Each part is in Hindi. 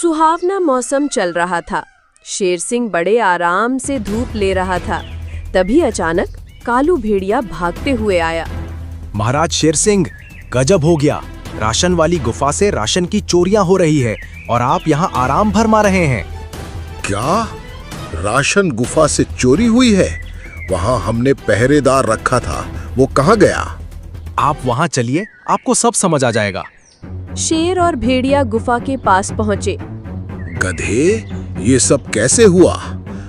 सुहावना मौसम चल रहा था। शेर सिंह बड़े आराम से धूप ले रहा था। तभी अचानक कालू भेड़िया भागते हुए आया। महाराज शेर सिंह, गजब हो गया। राशन वाली गुफा से राशन की चोरियां हो रही है और आप यहाँ आराम फरमा रहे हैं। क्या राशन गुफा से चोरी हुई है? वहाँ हमने पहरेदार रखा था, वो कहाँ गया? आप वहाँ चलिए, आपको सब समझ आ जाएगा। शेर और भेड़िया गुफा के पास पहुँचे। गधे, ये सब कैसे हुआ?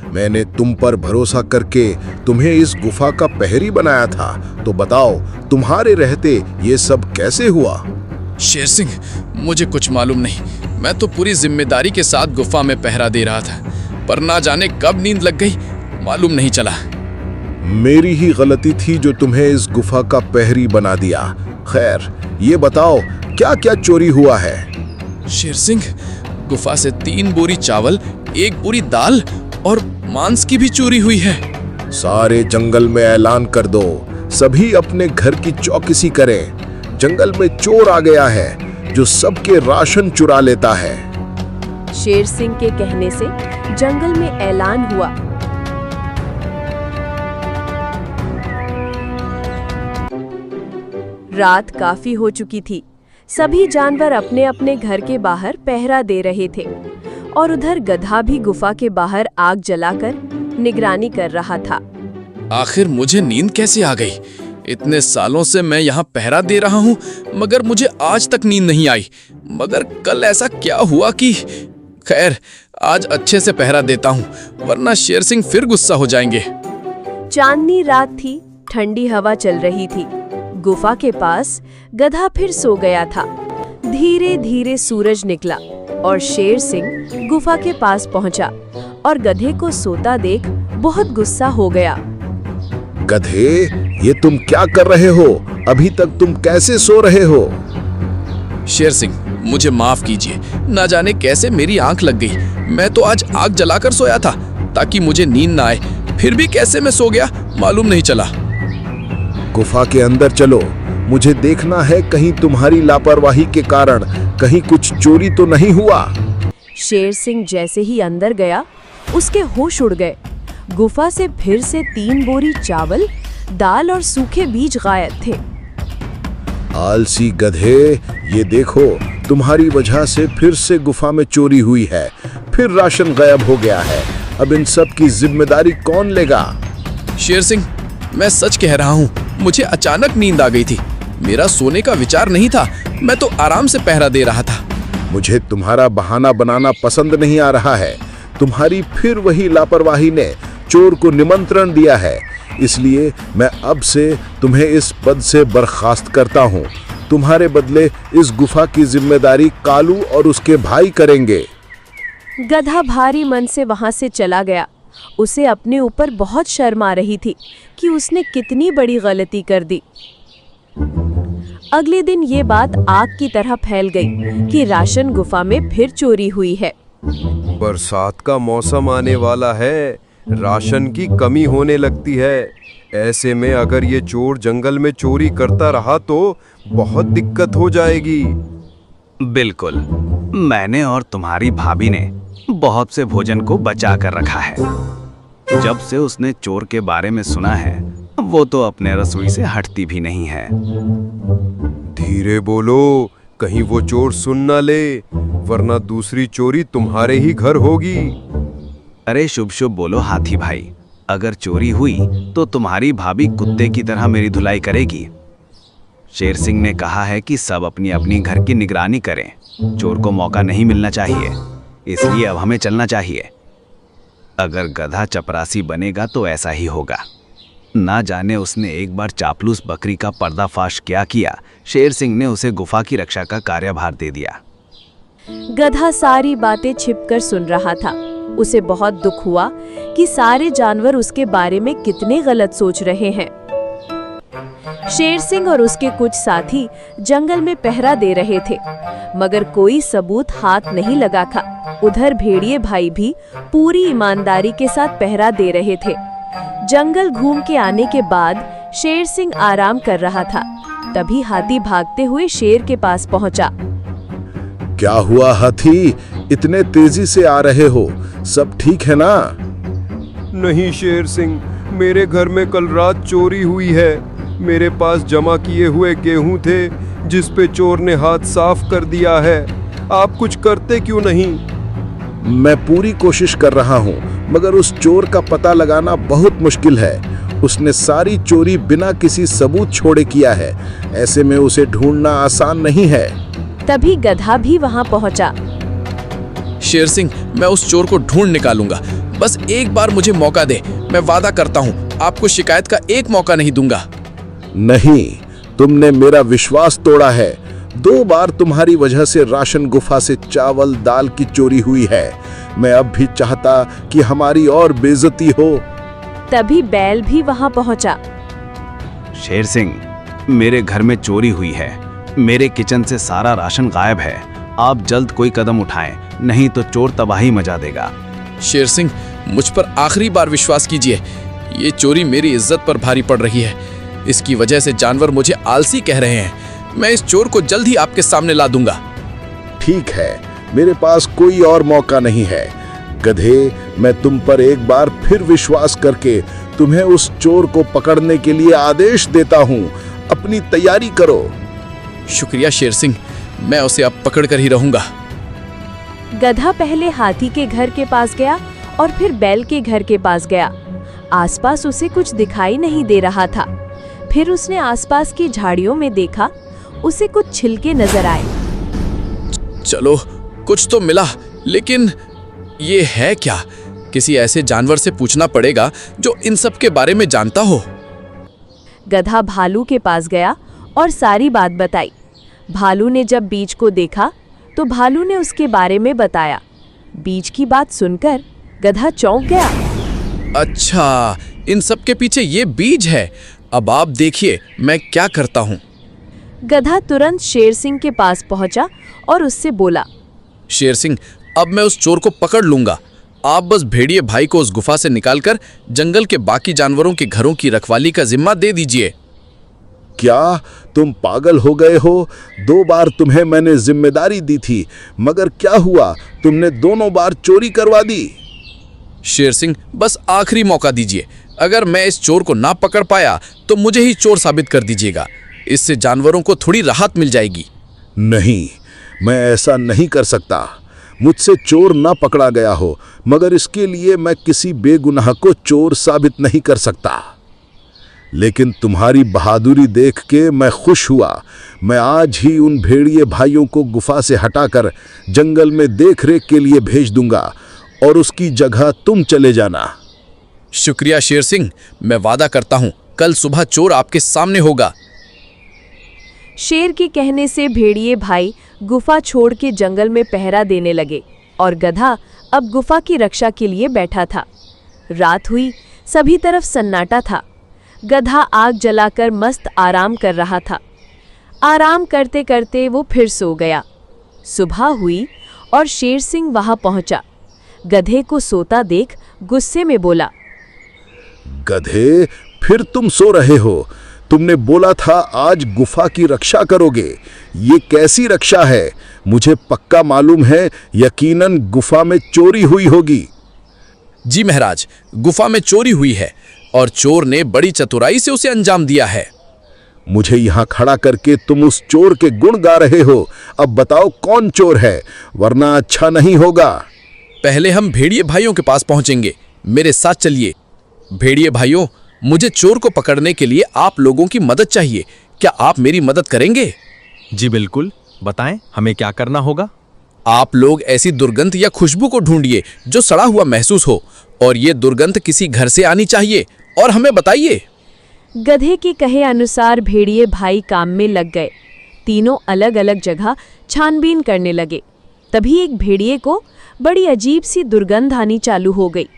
मैंने तुम पर भरोसा करके तुम्हें इस गुफा का पहरी बनाया था, तो बताओ तुम्हारे रहते ये सब कैसे हुआ? शेर सिंह, मुझे कुछ मालूम नहीं। मैं तो पूरी जिम्मेदारी के साथ गुफा में पहरा दे रहा था, पर ना जाने कब नींद लग गई, मालूम नहीं चला। मेरी ही गलती थी जो तुम्हें इस गुफा का पहरी बना दिया। खैर, ये बताओ क्या क्या चोरी हुआ है? शेर सिंह, गुफा से 3 बोरी चावल, 1 बोरी दाल और मांस की भी चोरी हुई है। सारे जंगल में ऐलान कर दो, सभी अपने घर की चौकसी करें। जंगल में चोर आ गया है जो सबके राशन चुरा लेता है। शेर सिंह के कहने से जंगल में ऐलान हुआ। रात काफी हो चुकी थी। सभी जानवर अपने अपने घर के बाहर पहरा दे रहे थे और उधर गधा भी गुफा के बाहर आग जलाकर निगरानी कर रहा था। आखिर मुझे नींद कैसे आ गई? इतने सालों से मैं यहाँ पहरा दे रहा हूँ, मगर मुझे आज तक नींद नहीं आई। मगर कल ऐसा क्या हुआ कि... खैर, आज अच्छे से पहरा देता हूँ, वरना शेर सिंह फिर गुस्सा हो जाएंगे। चांदनी रात थी, ठंडी हवा चल रही थी। गुफा के पास गधा फिर सो गया था। धीरे धीरे सूरज निकला और शेर सिंह गुफा के पास पहुंचा और गधे को सोता देख बहुत गुस्सा हो गया। गधे, ये तुम क्या कर रहे हो? अभी तक तुम कैसे सो रहे हो? शेर सिंह, मुझे माफ कीजिए, ना जाने कैसे मेरी आंख लग गई। मैं तो आज आग जलाकर सोया था ताकि मुझे नींद ना आए, फिर भी कैसे मैं सो गया मालूम नहीं चला। गुफा के अंदर चलो, मुझे देखना है कहीं तुम्हारी लापरवाही के कारण कहीं कुछ चोरी तो नहीं हुआ। शेर सिंह जैसे ही अंदर गया, उसके होश उड़ गए। गुफा से फिर से 3 बोरी चावल, दाल और सूखे बीज गायब थे। आलसी गधे, ये देखो, तुम्हारी वजह से फिर से गुफा में चोरी हुई है, फिर राशन गायब हो गया है। अब इन सब की जिम्मेदारी कौन लेगा? शेर सिंह, मैं सच कह रहा हूँ, मुझे अचानक नींद आ गई थी। मेरा सोने का विचार नहीं था, मैं तो आराम से पहरा दे रहा था। मुझे तुम्हारा बहाना बनाना पसंद नहीं आ रहा है। तुम्हारी फिर वही लापरवाही ने चोर को निमंत्रण दिया है, इसलिए मैं अब से तुम्हें इस पद से बर्खास्त करता हूँ। तुम्हारे बदले इस गुफा की जिम्मेदारी कालू और उसके भाई करेंगे। गधा भारी मन से वहां से चला गया। उसे अपने ऊपर बहुत शर्म आ रही थी कि उसने कितनी बड़ी गलती कर दी। अगले दिन ये बात आग की तरह फैल गई कि राशन गुफा में फिर चोरी हुई है। बरसात का मौसम आने वाला है, राशन की कमी होने लगती है। ऐसे में अगर ये चोर जंगल में चोरी करता रहा तो बहुत दिक्कत हो जाएगी। बिल्कुल, मैंने और तुम्हारी भाभी ने बहुत से भोजन को बचा कर रखा है। जब से उसने चोर के बारे में सुना है, वो तो अपने रसोई से हटती भी नहीं है। धीरे बोलो, कहीं वो चोर सुन ना ले, वरना दूसरी चोरी तुम्हारे ही घर होगी। अरे शुभ शुभ बोलो हाथी भाई, अगर चोरी हुई तो तुम्हारी भाभी कुत्ते की तरह मेरी धुलाई करेगी। शेर सिंह ने कहा है कि सब अपनी अपनी घर की निगरानी करें। चोर को मौका नहीं मिलना चाहिए, इसलिए अब हमें चलना चाहिए। अगर गधा चपरासी बनेगा तो ऐसा ही होगा। ना जाने उसने एक बार चापलूस बकरी का पर्दाफाश क्या किया, शेर सिंह ने उसे गुफा की रक्षा का कार्यभार दे दिया। गधा सारी बातें छिपकर सुन रहा था। उसे बहुत दुख हुआ कि सारे जानवर उसके बारे में कितने गलत सोच रहे हैं। शेर सिंह और उसके कुछ साथी जंगल में पहरा दे रहे थे, मगर कोई सबूत हाथ नहीं लगा था। उधर भेड़िए भाई भी पूरी ईमानदारी के साथ पहरा दे रहे थे। जंगल घूम के आने के बाद शेर सिंह आराम कर रहा था। तभी हाथी भागते हुए शेर के पास पहुंचा। क्या हुआ हाथी? इतने तेजी से आ रहे हो, सब ठीक है ना? नहीं शेर सिंह, मेरे घर में कल रात चोरी हुई है। मेरे पास जमा किए हुए गेहूं थे जिस पे चोर ने हाथ साफ कर दिया है। आप कुछ करते क्यों नहीं? मैं पूरी कोशिश कर रहा हूँ, मगर उस चोर का पता लगाना बहुत मुश्किल है। उसने सारी चोरी बिना किसी सबूत छोड़े किया है। ऐसे में उसे ढूंढना आसान नहीं है। तभी गधा भी वहां पहुंचा। शेर सिंह, मैं उस चोर को ढूंढ निकालूंगा। बस एक बार मुझे मौका दे। मैं वादा करता हूँ आपको शिकायत का एक मौका नहीं दूंगा। नहीं, तुमने मेरा विश्वास तोड़ा है। 2 बार तुम्हारी वजह से राशन गुफा से चावल दाल की चोरी हुई है। मैं अब भी चाहता कि हमारी और बेइज्जती हो। तभी बैल भी वहां पहुंचा। शेर सिंह, मेरे घर में चोरी हुई है। मेरे किचन से सारा राशन गायब है। आप जल्द कोई कदम उठाएं, नहीं तो चोर तबाही मचा देगा। शेर सिंह, मुझ पर आखिरी बार विश्वास कीजिए। ये चोरी मेरी इज्जत पर भारी पड़ रही है। इसकी वजह से जानवर मुझे आलसी कह रहे हैं। मैं इस चोर को जल्द ही आपके सामने ला दूंगा। ठीक है, मेरे पास कोई और मौका नहीं है। गधे, मैं तुम पर एक बार फिर विश्वास करके तुम्हें उस चोर को पकड़ने के लिए आदेश देता हूँ। अपनी तैयारी करो। शुक्रिया शेर सिंह, मैं उसे अब पकड़ कर ही रहूंगा। गधा पहले हाथी के घर के पास गया और फिर बैल के घर के पास गया। आसपास उसे कुछ दिखाई नहीं दे रहा था। फिर उसने आसपास की झाड़ियों में देखा। उसे कुछ छिलके नजर आए। चलो, कुछ तो मिला, लेकिन ये है क्या? किसी ऐसे जानवर से पूछना पड़ेगा जो इन सब के बारे में जानता हो। गधा भालू के पास गया और सारी बात बताई। भालू ने जब बीज को देखा तो भालू ने उसके बारे में बताया। बीज की बात सुनकर गधा चौंक गया। अच्छा, इन सब के पीछे ये बीज है। अब आप देखिए मैं क्या करता हूँ। गधा तुरंत शेर सिंह के पास पहुंचा और उससे बोला, शेर सिंह, अब मैं उस चोर को पकड़ लूंगा। आप बस भेड़िए भाई को उस गुफा से निकालकर जंगल के बाकी जानवरों के घरों की रखवाली का जिम्मा दे दीजिए। क्या तुम पागल हो गए हो? 2 बार तुम्हें मैंने जिम्मेदारी दी थी, मगर क्या हुआ? तुमने दोनों बार चोरी करवा दी। शेर सिंह, बस आखिरी मौका दीजिए। अगर मैं इस चोर को ना पकड़ पाया तो मुझे ही चोर साबित कर दीजिएगा। इससे जानवरों को थोड़ी राहत मिल जाएगी। नहीं, मैं ऐसा नहीं कर सकता। मुझसे चोर ना पकड़ा गया हो, मगर इसके लिए मैं किसी बेगुनाह को चोर साबित नहीं कर सकता। लेकिन तुम्हारी बहादुरी देख के मैं खुश हुआ। मैं आज ही उन भेड़िए भाइयों को गुफा से हटाकर जंगल में देखरेख के लिए भेज दूंगा और उसकी जगह तुम चले जाना। शुक्रिया शेर सिंह, मैं वादा करता हूँ कल सुबह चोर आपके सामने होगा। शेर के कहने से भेड़िए भाई गुफा छोड़ के जंगल में पहरा देने लगे और गधा अब गुफा की रक्षा के लिए बैठा था। रात हुई, सभी तरफ सन्नाटा था। गधा आग जलाकर मस्त आराम कर रहा था। आराम करते करते वो फिर सो गया। सुबह हुई और शेर सिंह वहां पहुंचा। गधे को सोता देख गुस्से में बोला, गधे, फिर तुम सो रहे हो? तुमने बोला था आज गुफा की रक्षा करोगे। ये कैसी रक्षा है? मुझे पक्का मालूम है यकीनन गुफा में चोरी हुई होगी। जी महाराज, गुफा में चोरी हुई है और चोर ने बड़ी चतुराई से उसे अंजाम दिया है। मुझे यहाँ खड़ा करके तुम उस चोर के गुण गा रहे हो। अब बताओ कौन चोर है, वरना अच्छा नहीं होगा। पहले हम भेड़िए भाइयों के पास पहुंचेंगे। मेरे साथ चलिए। भेड़िए भाइयों, मुझे चोर को पकड़ने के लिए आप लोगों की मदद चाहिए। क्या आप मेरी मदद करेंगे? जी बिल्कुल, बताएं हमें क्या करना होगा। आप लोग ऐसी दुर्गंध या खुशबू को ढूंढिए जो सड़ा हुआ महसूस हो, और ये दुर्गंध किसी घर से आनी चाहिए, और हमें बताइए। गधे के कहे अनुसार भेड़िए भाई काम में लग गए। तीनों अलग अलग जगह छानबीन करने लगे। तभी एक भेड़िए को बड़ी अजीब सी दुर्गंध आनी चालू हो गई।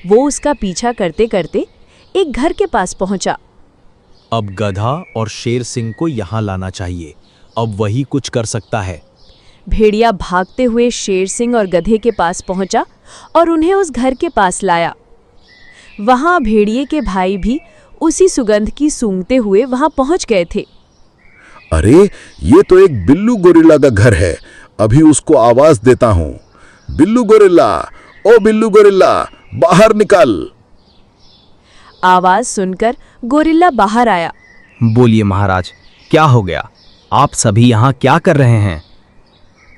वो उसका पीछा करते करते एक घर के पास पहुंचा। अब गधा और शेर सिंह को यहाँ लाना चाहिए। अब वही कुछ कर सकता है। भेड़िया भागते हुए शेर सिंह और गधे के पास पहुंचा और उन्हें उस घर के पास लाया। वहां भेड़िए के भाई भी उसी सुगंध की सूंघते हुए वहां पहुंच गए थे। अरे, ये तो एक बिल्लू गोरिल्ला का घर है। अभी उसको आवाज देता हूँ। बिल्लू गोरिल्ला, ओ बिल्लू गोरिल्ला, बाहर निकल। आवाज सुनकर गोरिल्ला बाहर आया। बोलिए महाराज, क्या हो गया? आप सभी यहाँ क्या कर रहे हैं?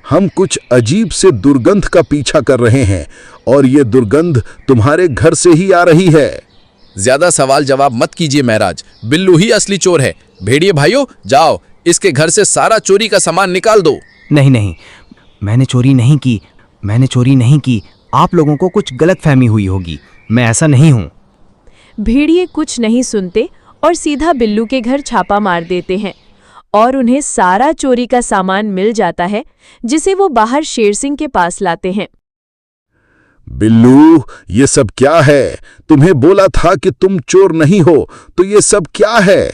हम कुछ अजीब से दुर्गंध का पीछा कर रहे हैं और ये दुर्गंध तुम्हारे घर से ही आ रही है। ज्यादा सवाल जवाब मत कीजिए महाराज, बिल्लू ही असली चोर है। भेड़िए भाइयों, जाओ इसके घर से सारा चोरी का सामान निकाल दो। नहीं नहीं, मैंने चोरी नहीं की। आप लोगों को कुछ गलतफहमी हुई होगी, मैं ऐसा नहीं हूँ। भेड़िए कुछ नहीं सुनते और सीधा बिल्लू के घर छापा मार देते हैं और उन्हें सारा चोरी का सामान मिल जाता है, जिसे वो बाहर शेर सिंह के पास लाते हैं। बिल्लू, ये सब क्या है? तुम्हें बोला था कि तुम चोर नहीं हो, तो ये सब क्या है?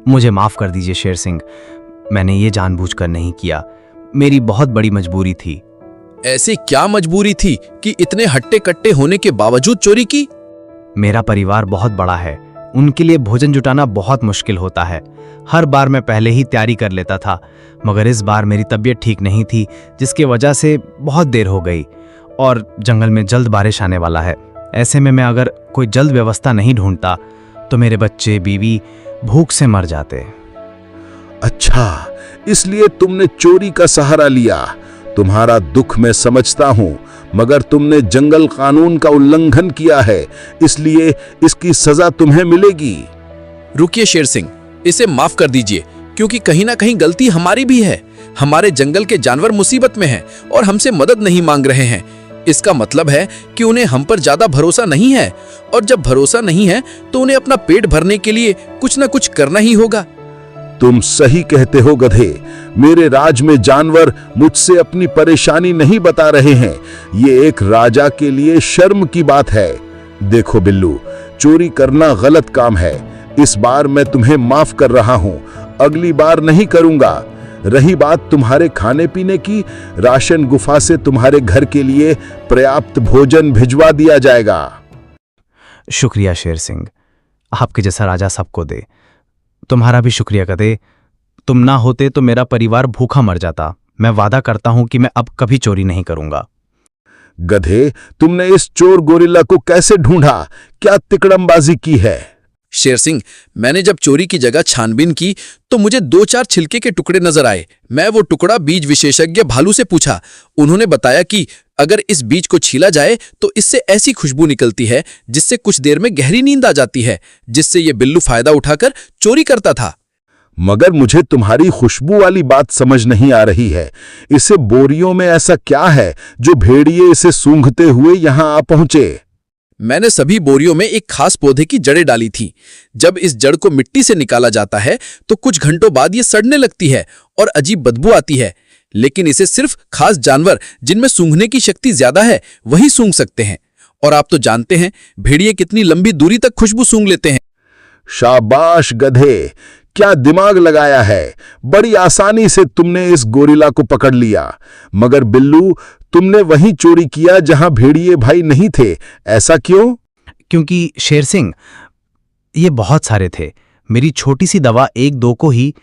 मुझे माफ कर दीजिए शेर सिंह, मैंने ये जानबूझकर नहीं किया, मेरी बहुत बड़ी मजबूरी थी। ऐसी क्या मजबूरी थी कि इतने हट्टे कट्टे होने के बावजूद चोरी की? मेरा परिवार बहुत बड़ा है, उनके लिए भोजन जुटाना बहुत मुश्किल होता है। हर बार मैं पहले ही तैयारी कर लेता था, मगर इस बार मेरी तबीयत ठीक नहीं थी, जिसकी वजह से बहुत देर हो गई और जंगल में जल्द बारिश आने वाला है। ऐसे में मैं अगर कोई जल्द व्यवस्था नहीं ढूंढता तो मेरे बच्चे बीवी भूख से मर जाते। अच्छा, इसलिए तुमने चोरी का सहारा लिया। तुम्हारा दुख मैं समझता हूं, मगर तुमने जंगल कानून का उल्लंघन किया है, इसलिए इसकी सजा तुम्हें मिलेगी। रुकिए शेर सिंह, इसे माफ कर दीजिए, क्योंकि कहीं ना कहीं गलती हमारी भी है। हमारे जंगल के जानवर मुसीबत में हैं और हमसे मदद नहीं मांग रहे हैं। इसका मतलब है कि उन्हें हम पर ज्यादा भरोसा नहीं है, और जब भरोसा नहीं है तो उन्हें अपना पेट भरने के लिए कुछ ना कुछ करना ही होगा। तुम सही कहते हो गधे। मेरे राज में जानवर मुझसे अपनी परेशानी नहीं बता रहे हैं। ये एक राजा के लिए शर्म की बात है। देखो बिल्लू, चोरी करना गलत काम है। इस बार मैं तुम्हें माफ कर रहा हूं, अगली बार नहीं करूंगा। रही बात तुम्हारे खाने पीने की, राशन गुफा से तुम्हारे घर के लिए पर्याप्त भोजन भिजवा दिया जाएगा। शुक्रिया शेर सिंह, आपके जैसा राजा सबको दे। तुम्हारा भी शुक्रिया गधे, तुम ना होते तो मेरा परिवार भूखा मर जाता। मैं वादा करता हूं कि मैं अब कभी चोरी नहीं करूंगा। गधे, तुमने इस चोर गोरिल्ला को कैसे ढूंढा? क्या तिकड़मबाजी की है? शेर सिंह, मैंने जब चोरी की जगह छानबीन की तो मुझे 2-4 छिलके के टुकड़े नजर आए। मैं वो टुकड़ा बीज विशेषज्ञ भालू से पूछा। उन्होंने बताया कि अगर इस बीज को छीला जाए तो इससे ऐसी खुशबू निकलती है जिससे कुछ देर में गहरी नींद आ जाती है, जिससे ये बिल्लू फायदा उठाकर चोरी करता था। मगर मुझे तुम्हारी खुशबू वाली बात समझ नहीं आ रही है। इसे बोरियों में ऐसा क्या है जो भेड़िए इसे सूंघते हुए यहां आ पहुंचे? मैंने सभी बोरियों में एक खास पौधे की जड़ें डाली थी। जब इस जड़ को मिट्टी से निकाला जाता है तो कुछ घंटों बाद ये सड़ने लगती है और अजीब बदबू आती है, लेकिन इसे सिर्फ खास जानवर जिनमें सूंघने की शक्ति ज्यादा है वही सूंघ सकते हैं। और आप तो जानते हैं भेड़िए कितनी लंबी दूरी तक खुशबू सूंघ लेते हैं। शाबाश गधे, क्या दिमाग लगाया है। बड़ी आसानी से तुमने इस गोरिल्ला को पकड़ लिया। मगर बिल्लू, तुमने वहीं चोरी किया जहां भेड़िए भाई नहीं थे, ऐसा क्यों? क्योंकि शेर सिंह, ये बहुत सारे थे। मेरी छोटी सी दवा 1-2 को ही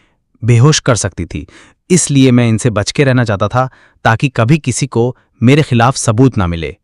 बेहोश कर सकती थी, इसलिए मैं इनसे बच के रहना चाहता था ताकि कभी किसी को मेरे खिलाफ सबूत ना मिले।